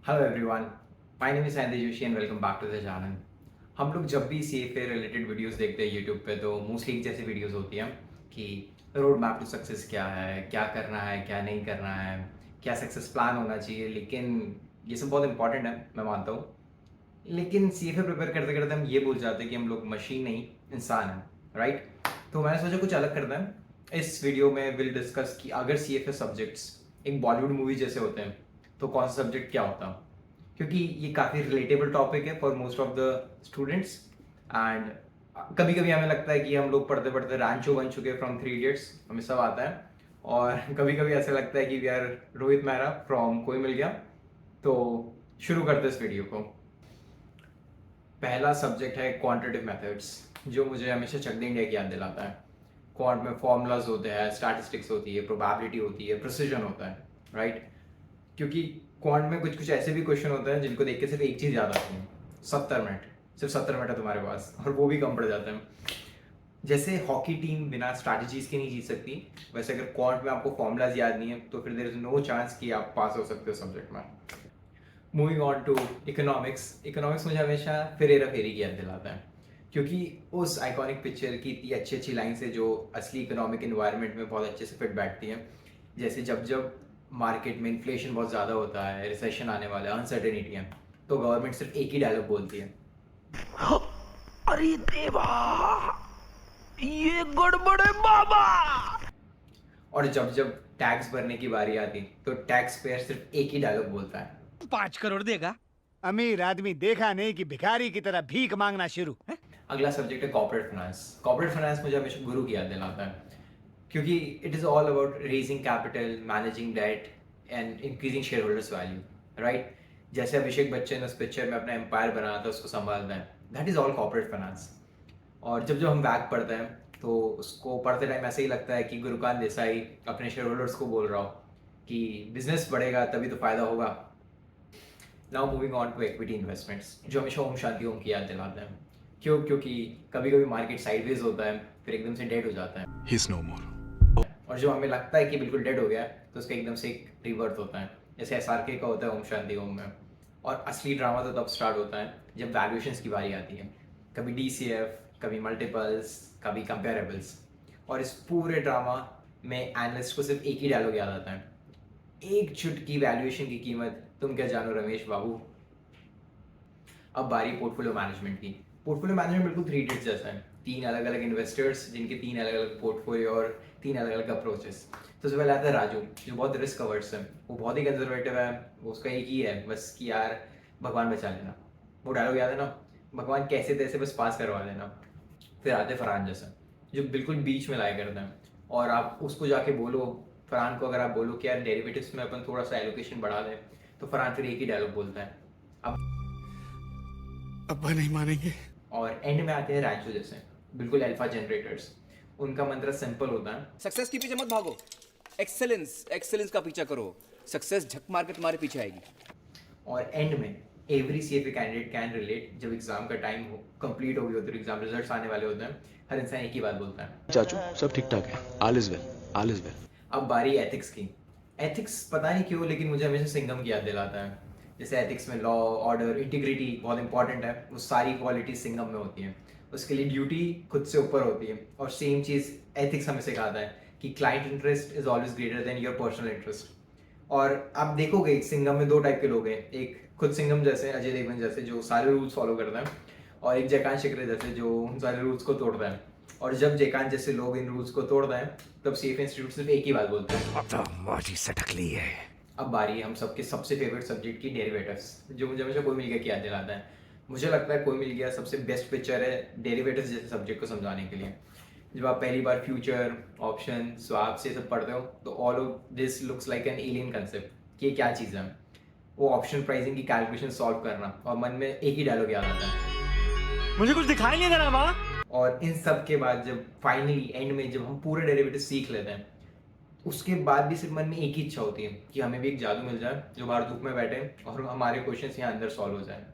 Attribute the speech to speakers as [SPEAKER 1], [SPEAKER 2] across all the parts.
[SPEAKER 1] Hello everyone, my name is Sanjay Joshi and welcome back to the channel. हम लोग जब भी सीएफए रिलेटेड वीडियोस देखते हैं यूट्यूब पे तो मोस्टली एक जैसी वीडियोस होती हैं कि रोड मैप टू सक्सेस क्या है, क्या करना है, क्या नहीं करना है, क्या सक्सेस प्लान होना चाहिए। लेकिन ये सब बहुत इंपॉर्टेंट है, मैं मानता हूँ। लेकिन सीएफए प्रिपेयर करते करते हम ये भूल जाते हैं कि हम लोग मशीन नहीं इंसान हैं, राइट? तो मैंने सोचा कुछ अलग करते हैं। इस वीडियो में विल डिस्कस कि अगर सीएफए सब्जेक्ट्स एक बॉलीवुड मूवी जैसे होते हैं तो कौन सा सब्जेक्ट क्या होता है, क्योंकि ये काफ़ी रिलेटेबल टॉपिक है for most of the students. And कभी कभी हमें लगता है कि हम लोग पढ़ते पढ़ते रांचो बन चुके हैं फ्रॉम 3 इडियट्स, हमें सब आता है। और कभी कभी ऐसा लगता है कि we are Rohit Mehra from Koi Mil गया। तो शुरू करते इस वीडियो को। पहला सब्जेक्ट है क्वांटिटेटिव मेथड्स, जो मुझे हमेशा चक दे इंडिया की याद दिलाता है। क्वांट में फॉर्मूलाज होते हैं, स्टैटिस्टिक्स होती है, प्रोबेबिलिटी होती है, प्रिसिजन होता है, राइट? क्योंकि क्वांट में कुछ कुछ ऐसे भी क्वेश्चन होते हैं जिनको देख के सिर्फ एक चीज़ याद आती है, 70 मिनट। सिर्फ 70 मिनट है तुम्हारे पास और वो भी कम पड़ जाते हैं। जैसे हॉकी टीम बिना स्ट्रैटेजीज के नहीं जीत सकती, वैसे अगर क्वांट में आपको फॉर्मूलाज याद नहीं है तो फिर देयर इज नो चांस कि आप पास हो सकते हो सब्जेक्ट में। Moving on to economics. Economics मुझे हमेशा फिर हेरा फेरी की याद दिलाता है, क्योंकि उस आइकॉनिक पिक्चर की इतनी अच्छी अच्छी लाइन से जो असली इकोनॉमिक इन्वायरमेंट में बहुत अच्छे से फिट बैठती है। जैसे जब जब मार्केट में इन्फ्लेशन बहुत ज़्यादा होता है, रिसेशन आने वाला है, अनसर्टेनिटी है, तो गवर्नमेंट सिर्फ एक ही डायलॉग बोलती है,
[SPEAKER 2] अरे देवा, ये गड़बड़ है बाबा।
[SPEAKER 1] और जब जब टैक्स भरने की बारी आती तो टैक्स पेयर सिर्फ एक ही डायलॉग बोलता है।
[SPEAKER 2] 5 करोड़ देगा।
[SPEAKER 3] अमीर आदमी देखा नहीं कि भिखारी की तरह भीख मांगना शुरू है?
[SPEAKER 1] अगला सब्जेक्ट है कॉर्पोरेट फाइनेंस। कॉर्पोरेट फाइनेंस मुझे हमेशा गुरु की याद दिलाता है, क्योंकि it is all about raising capital, managing debt and increasing share holders value, right? जैसे अभिषेक बच्चन उस पिक्चर में अपना एम्पायर बनाना था, उसको संभालना है, that is all corporate finance. और जब जब हम वैक पढ़ते हैं तो उसको पढ़ते टाइम ऐसे ही लगता है कि गुरुकांत देसाई अपने शेयर होल्डर्स को बोल रहा हो कि बिजनेस बढ़ेगा तभी तो फायदा होगा। Now moving on to equity investments, जो हमेशा ओम शांति ओम की याद दिलाते हैं। क्यों? क्योंकि कभी कभी मार्केट साइडवेज होता है, फिर एकदम से डेड हो जाता है,
[SPEAKER 4] He's no more.
[SPEAKER 1] और जो हमें लगता है कि बिल्कुल डेड हो गया है तो उसका एकदम से एक रिवर्थ होता है, जैसे एसआरके का होता है ओम शांति ओम में। और असली ड्रामा तो तब स्टार्ट होता है जब वैल्यूएशंस की बारी आती है, कभी डीसीएफ, कभी मल्टीपल्स, कभी कंपेरेबल्स। और इस पूरे ड्रामा में एनालिस्ट को सिर्फ एक ही डायलॉग याद आता है, एक चुटकी वैल्यूएशन की कीमत तुम क्या जानो रमेश बाबू। अब बारी पोर्टफोलियो मैनेजमेंट की। पोर्टफोलियो मैनेजमेंट बिल्कुल 3 इडियट्स जैसा है, 3 अलग अलग इन्वेस्टर्स जिनके 3 अलग अलग पोर्टफोलियो और 3 अलग अलग अप्रोचेस। तो सबसे पहले आता है राजू, जो बहुत रिस्क अवर्स है, वो बहुत ही कंजर्वेटिव है, वो उसका एक ही है बस कि यार भगवान बचा लेना। वो डायलॉग याद है ना, भगवान कैसे तैसे बस पास करवा देना। फिर आते हैं फरहान जैसा, जो बिल्कुल बीच में लाया करते हैं, और आप उसको जाके बोलो, फरहान को अगर आप बोलो कि यार डेरिवेटिव्स में अपन थोड़ा सा एलोकेशन बढ़ा दें, तो फरहान फिर एक ही डायलॉग बोलता है,
[SPEAKER 4] अब्बा नहीं मानेंगे।
[SPEAKER 1] और एंड में आते हैं रैंचो जैसे, बिल्कुल अल्फा जनरेटर्स। उनका मंत्र सिंपल होता है,
[SPEAKER 5] सक्सेस के पीछे मत भागो, एक्सेलेंस एक्सेलेंस का पीछा करो। सक्सेस झक मार के तुम्हारे पीछे आएगी।
[SPEAKER 1] और एंड में every CFA candidate can relate. जब एग्जाम का टाइम हो कंप्लीट हो गई होती है, एग्जाम रिजल्ट्स आने वाले होते हैं, हर इंसान एक ही बात बोलता है,
[SPEAKER 4] चाचू सब ठीक ठाक है, all is well, all is well.
[SPEAKER 1] अब बारी एथिक्स की। एथिक्स पता नहीं क्यों लेकिन मुझे हमेशा सिंघम की याद दिलाता है। जैसे एथिक्स में लॉ, ऑर्डर, इंटीग्रिटी बहुत इंपॉर्टेंट है, वो सारी क्वालिटी सिंघम में होती हैं। उसके लिए ड्यूटी खुद से ऊपर होती है, और सेम चीज़ एथिक्स हमें सिखाता है कि client interest is always greater than your personal interest. और आप देखोगे सिंघम में 2 टाइप के लोग हैं, एक खुद सिंघम जैसे अजय देवगन जैसे जो सारे रूल्स फॉलो करता है, और एक जयकांत शिकरे जैसे जो उन सारे रूल्स को तोड़ता है। और जब जयकांत जैसे लोग इन रूल्स को तोड़ता है तब सीएफए इंस्टीट्यूट सिर्फ एक ही बात बोलते हैं,
[SPEAKER 2] माटी सटक ली है।
[SPEAKER 1] अब बारी है हम सबके सबसे फेवरेट सब्जेक्ट की, डेरिवेटिव्स, जो मुझे हमेशा कोई मिल गया की याद दिलाता है। मुझे लगता है कोई मिल गया सबसे बेस्ट पिक्चर है डेरिवेटिव्स जैसे सब्जेक्ट को समझाने के लिए। जब आप पहली बार फ्यूचर, ऑप्शन, स्वाप से सब पढ़ते हो तो all of this looks like an alien concept कि ये क्या चीज़ है। वो ऑप्शन प्राइसिंग की कैलकुलेशन सॉल्व करना, और मन में एक ही डायलॉग याद आता है।
[SPEAKER 3] मुझे कुछ दिखाई नहीं दे रहा माँ।
[SPEAKER 1] और इन सब के बाद जब फाइनली एंड में जब हम पूरे डेरिवेटिव सीख लेते हैं, उसके बाद भी सिर्फ मन में एक ही इच्छा होती है कि हमें भी एक जादू मिल जाए जो बाहर धूप में बैठे और हमारे क्वेश्चंस यहाँ अंदर सॉल्व हो जाए।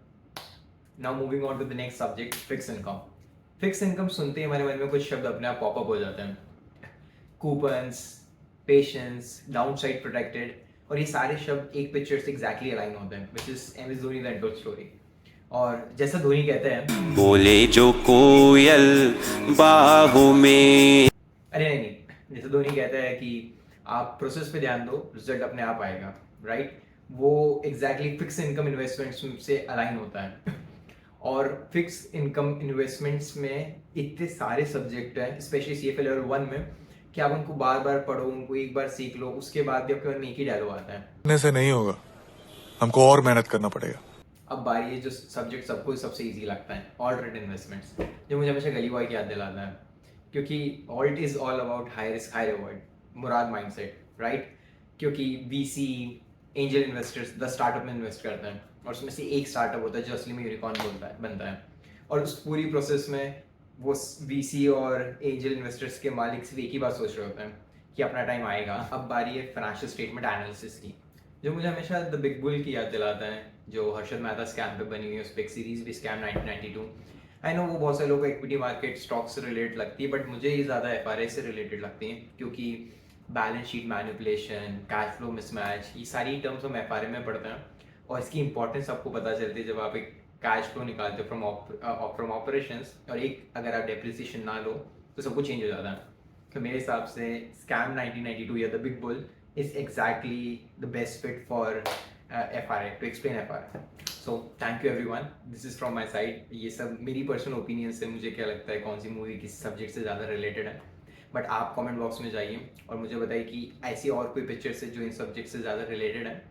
[SPEAKER 1] Now moving on to the next subject, fix income. Fix income सुनते ही हमारे मन में कुछ शब्द अपने आप पॉपअप हो जाते हैं, coupons, patience, down side protected, और ये सारे शब्द एक पिक्चर से एग्जैक्टली अलाइन होते हैं, which is M S Dhoni the untold story. और जैसा धोनी कहते हैं,
[SPEAKER 6] बोले जो कोयल बाहों में।
[SPEAKER 1] अरे नहीं, जैसे धोनी कहता है कि आप प्रोसेस पे ध्यान दो, रिजल्ट अपने आप आएगा, राइट? वो एग्जैक्टली फिक्स इनकम इन्वेस्टमेंट्स से अलाइन होता है। और फिक्स इनकम इन्वेस्टमेंट्स में इतने सारे सब्जेक्ट हैं, स्पेशली CFA लेवल 1 में, कि आप उनको बार बार पढ़ो, उनको एक बार सीख लो, उसके बाद भी आपके मन में एक ही डायलॉग आता है,
[SPEAKER 7] करने से नहीं होगा, हमको और मेहनत करना पड़ेगा।
[SPEAKER 1] अब बारी है जो सब्जेक्ट सबको सबसे इजी लगता है, ऑल्टरनेट इन्वेस्टमेंट्स, जो मुझे हमेशा गली बॉय की याद दिलाता है, क्योंकि alt is all about high risk high reward, Murad mindset, right? क्योंकि VC एंजल इन्वेस्टर्स 10 स्टार्टअप में इन्वेस्ट करते हैं और उसमें से एक स्टार्टअप होता है जो असली में यूनिकॉर्न बनता है, और उस पूरी प्रोसेस में वो VC और एंजल इन्वेस्टर्स के मालिक सिर्फ एक ही बात सोच रहे होते हैं कि अपना टाइम आएगा। अब बारी है फाइनेंशियल स्टेटमेंट एनालिसिस की, जो मुझे हमेशा द बिग बुल की याद दिलाता है, जो हर्षद मेहता स्कैम पे बनी हुई है, उस पर एक सीरीज भी, स्कैम 1992। आई नो वो बहुत सारे लोगों को इक्विटी मार्केट स्टॉक से रिलेटेड लगती है, बट मुझे ये ज़्यादा FRA से रिलेटेड लगती हैं, क्योंकि balance sheet manipulation, cash flow mismatch, ये सारी टर्म्स हम FRA में पढ़ते हैं, और इसकी इंपॉर्टेंस आपको पता चलती है जब आप एक कैश फ्लो निकालते हो फ्रॉम ऑपरेशंस, और एक अगर आप डेप्रिसिएशन ना लो तो सब कुछ चेंज हो जाता है। तो मेरे हिसाब से स्कैम 1992 या the big bull is exactly the best fit for FRA, to explain FRA। So thank you everyone, this is from my side. ये सब मेरी पर्सनल ओपिनियन से मुझे क्या लगता है कौन सी मूवी किस सब्जेक्ट से ज़्यादा रिलेटेड है, बट आप कमेंट बॉक्स में जाइए और मुझे बताइए कि ऐसी और कोई पिक्चर से जो इन सब्जेक्ट से ज़्यादा रिलेटेड है,